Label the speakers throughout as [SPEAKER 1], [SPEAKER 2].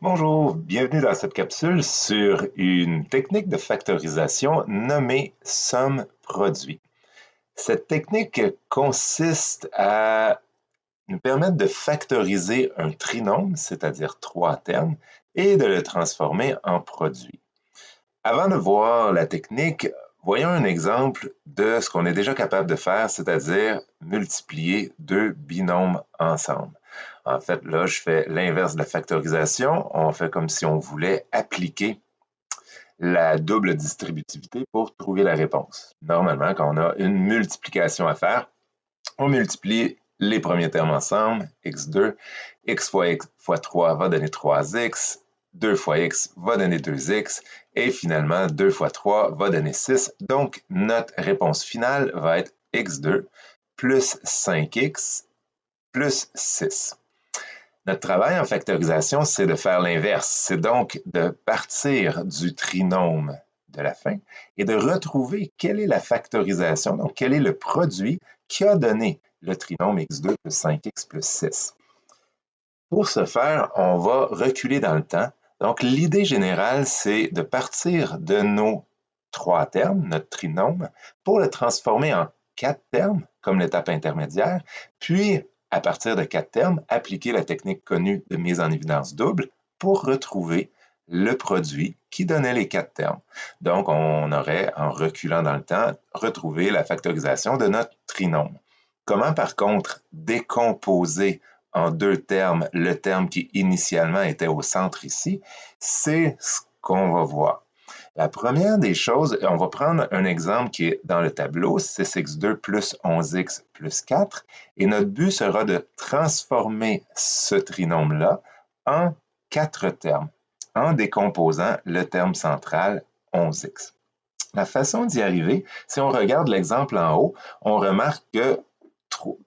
[SPEAKER 1] Bonjour, bienvenue dans cette capsule sur une technique de factorisation nommée somme-produit. Cette technique consiste à nous permettre de factoriser un trinôme, c'est-à-dire trois termes, et de le transformer en produit. Avant de voir la technique, voyons un exemple de ce qu'on est déjà capable de faire, c'est-à-dire multiplier deux binômes ensemble. En fait, là, je fais l'inverse de la factorisation. On fait comme si on voulait appliquer la double distributivité pour trouver la réponse. Normalement, quand on a une multiplication à faire, on multiplie les premiers termes ensemble, x2, x fois 3 va donner 3x, 2 fois x va donner 2x, et finalement 2 fois 3 va donner 6. Donc, notre réponse finale va être x2 plus 5x plus 6. Notre travail en factorisation, c'est de faire l'inverse. C'est donc de partir du trinôme de la fin et de retrouver quelle est la factorisation, donc quel est le produit qui a donné le trinôme x2 plus 5x plus 6. Pour ce faire, on va reculer dans le temps. Donc, l'idée générale, c'est de partir de nos trois termes, notre trinôme, pour le transformer en quatre termes, comme l'étape intermédiaire, puis, à partir de quatre termes, appliquer la technique connue de mise en évidence double pour retrouver le produit qui donnait les quatre termes. Donc, on aurait, en reculant dans le temps, retrouvé la factorisation de notre trinôme. Comment, par contre, décomposer en deux termes le terme qui initialement était au centre ici, c'est ce qu'on va voir. La première des choses, on va prendre un exemple qui est dans le tableau, 6x2 plus 11x plus 4, et notre but sera de transformer ce trinôme-là en quatre termes, en décomposant le terme central 11x. La façon d'y arriver, si on regarde l'exemple en haut, on remarque que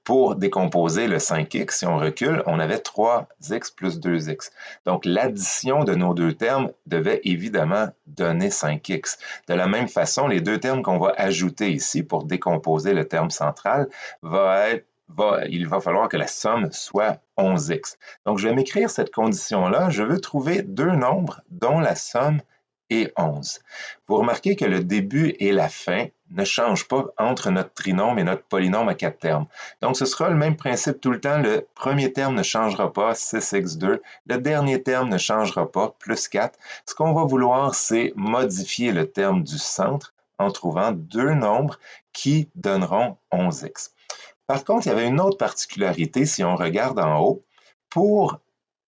[SPEAKER 1] pour décomposer le 5x, si on recule, on avait 3x plus 2x. Donc, l'addition de nos deux termes devait évidemment donner 5x. De la même façon, les deux termes qu'on va ajouter ici pour décomposer le terme central il va falloir que la somme soit 11x. Donc, je vais m'écrire cette condition-là. Je veux trouver deux nombres dont la somme est 11. Vous remarquez que le début et la fin ne changent pas entre notre trinôme et notre polynôme à quatre termes. Donc, ce sera le même principe tout le temps. Le premier terme ne changera pas, 6x2. Le dernier terme ne changera pas, plus 4. Ce qu'on va vouloir, c'est modifier le terme du centre en trouvant deux nombres qui donneront 11x. Par contre, il y avait une autre particularité si on regarde en haut. Pour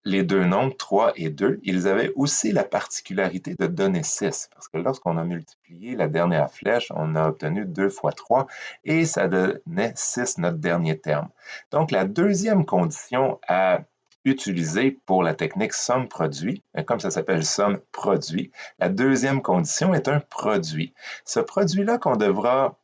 [SPEAKER 1] les deux nombres 3 et 2, ils avaient aussi la particularité de donner 6, parce que lorsqu'on a multiplié la dernière flèche, on a obtenu 2 fois 3, et ça donnait 6, notre dernier terme. Donc, la deuxième condition à utiliser pour la technique somme-produit, comme ça s'appelle somme-produit, la deuxième condition est un produit. Ce produit-là qu'on devra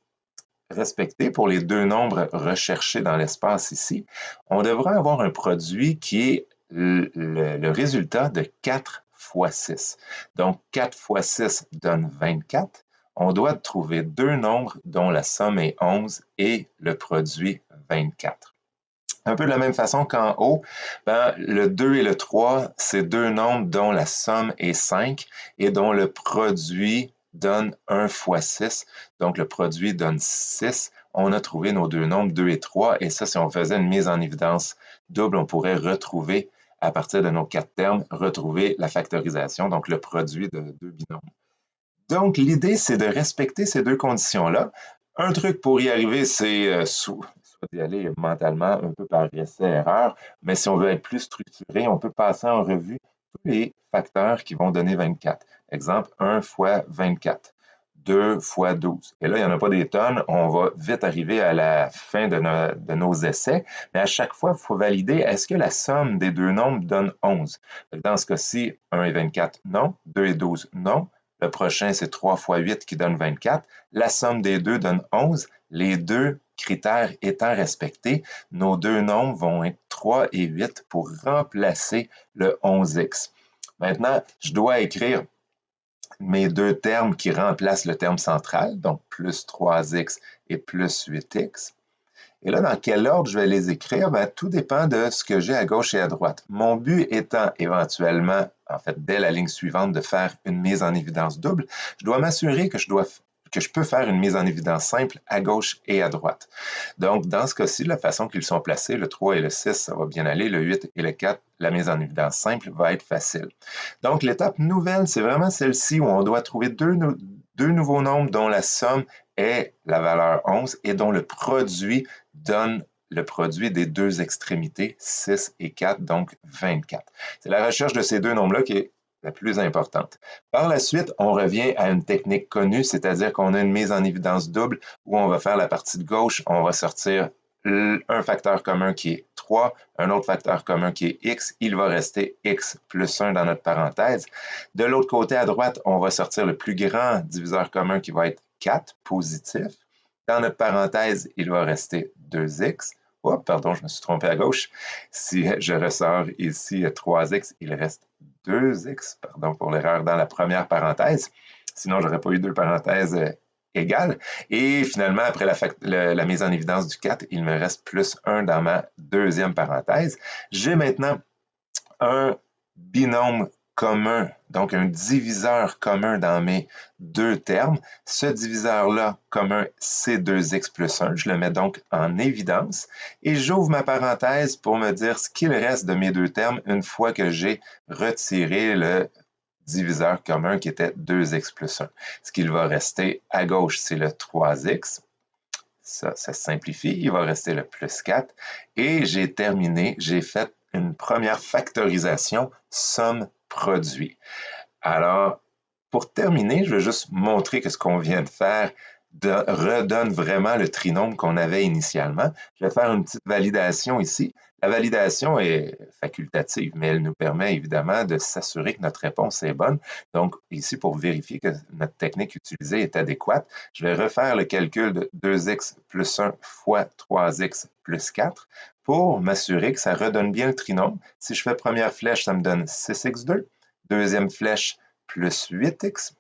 [SPEAKER 1] respecter pour les deux nombres recherchés dans l'espace ici, on devra avoir un produit qui est le résultat de 4 fois 6. Donc, 4 fois 6 donne 24. On doit trouver deux nombres dont la somme est 11 et le produit 24. Un peu de la même façon qu'en haut, le 2 et le 3, c'est deux nombres dont la somme est 5 et dont le produit donne 1 fois 6. Donc, le produit donne 6. On a trouvé nos deux nombres 2 et 3. Et ça, si on faisait une mise en évidence double, on pourrait retrouver, à partir de nos quatre termes, retrouver la factorisation, donc le produit de deux binômes. Donc, l'idée, c'est de respecter ces deux conditions-là. Un truc pour y arriver, c'est soit d'y aller mentalement un peu par essai-erreur, mais si on veut être plus structuré, on peut passer en revue tous les facteurs qui vont donner 24. Exemple, 1 fois 24, 2 fois 12. Et là, il n'y en a pas des tonnes, on va vite arriver à la fin de nos essais, mais à chaque fois, il faut valider, est-ce que la somme des deux nombres donne 11? Dans ce cas-ci, 1 et 24, non. 2 et 12, non. Le prochain, c'est 3 fois 8 qui donne 24. La somme des deux donne 11. Les deux critères étant respectés, nos deux nombres vont être 3 et 8 pour remplacer le 11x. Maintenant, je dois écrire mes deux termes qui remplacent le terme central, donc plus 3x et plus 8x. Et là, dans quel ordre je vais les écrire? Ben, tout dépend de ce que j'ai à gauche et à droite. Mon but étant éventuellement, en fait, dès la ligne suivante, de faire une mise en évidence double, je dois m'assurer que je peux faire une mise en évidence simple à gauche et à droite. Donc, dans ce cas-ci, la façon qu'ils sont placés, le 3 et le 6, ça va bien aller. Le 8 et le 4, la mise en évidence simple va être facile. Donc, l'étape nouvelle, c'est vraiment celle-ci où on doit trouver deux nouveaux nombres dont la somme est la valeur 11 et dont le produit donne le produit des deux extrémités, 6 et 4, donc 24. C'est la recherche de ces deux nombres-là qui est la plus importante. Par la suite, on revient à une technique connue, c'est-à-dire qu'on a une mise en évidence double où on va faire la partie de gauche, on va sortir un facteur commun qui est 3, un autre facteur commun qui est x, il va rester x plus 1 dans notre parenthèse. De l'autre côté, à droite, on va sortir le plus grand diviseur commun qui va être 4, positif. Dans notre parenthèse, il va rester 2x. Oh, pardon, je me suis trompé à gauche. Si je ressors ici 3x, il reste 2x, pardon pour l'erreur dans la première parenthèse. Sinon, je n'aurais pas eu deux parenthèses égales. Et finalement, après la mise en évidence du 4, il me reste plus 1 dans ma deuxième parenthèse. J'ai maintenant un binôme commun, donc un diviseur commun dans mes deux termes. Ce diviseur-là commun, c'est 2x plus 1. Je le mets donc en évidence et j'ouvre ma parenthèse pour me dire ce qu'il reste de mes deux termes une fois que j'ai retiré le diviseur commun qui était 2x plus 1. Ce qu'il va rester à gauche, c'est le 3x. Ça se simplifie. Il va rester le plus 4. Et j'ai terminé, j'ai fait une première factorisation somme-produit. Alors, pour terminer, je vais juste montrer que ce qu'on vient de faire redonne vraiment le trinôme qu'on avait initialement. Je vais faire une petite validation ici. La validation est facultative, mais elle nous permet évidemment de s'assurer que notre réponse est bonne. Donc, ici, pour vérifier que notre technique utilisée est adéquate, je vais refaire le calcul de 2x plus 1 fois 3x plus 4 pour m'assurer que ça redonne bien le trinôme. Si je fais première flèche, ça me donne 6x2. Deuxième flèche, plus 8x.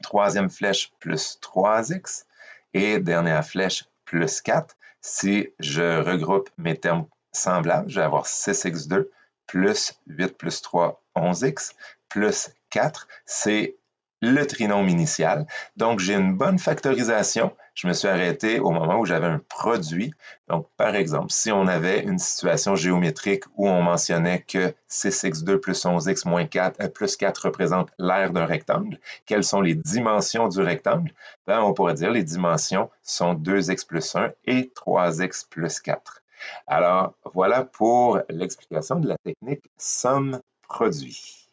[SPEAKER 1] Troisième flèche, plus 3x. Et dernière flèche, plus 4. Si je regroupe mes termes semblables, je vais avoir 6x2 plus 8 plus 3, 11x, plus 4. C'est le trinôme initial. Donc, j'ai une bonne factorisation. Je me suis arrêté au moment où j'avais un produit. Donc, par exemple, si on avait une situation géométrique où on mentionnait que 6x2 plus 11x moins 4, plus 4 représente l'aire d'un rectangle, quelles sont les dimensions du rectangle? Ben, on pourrait dire les dimensions sont 2x plus 1 et 3x plus 4. Alors, voilà pour l'explication de la technique somme-produit.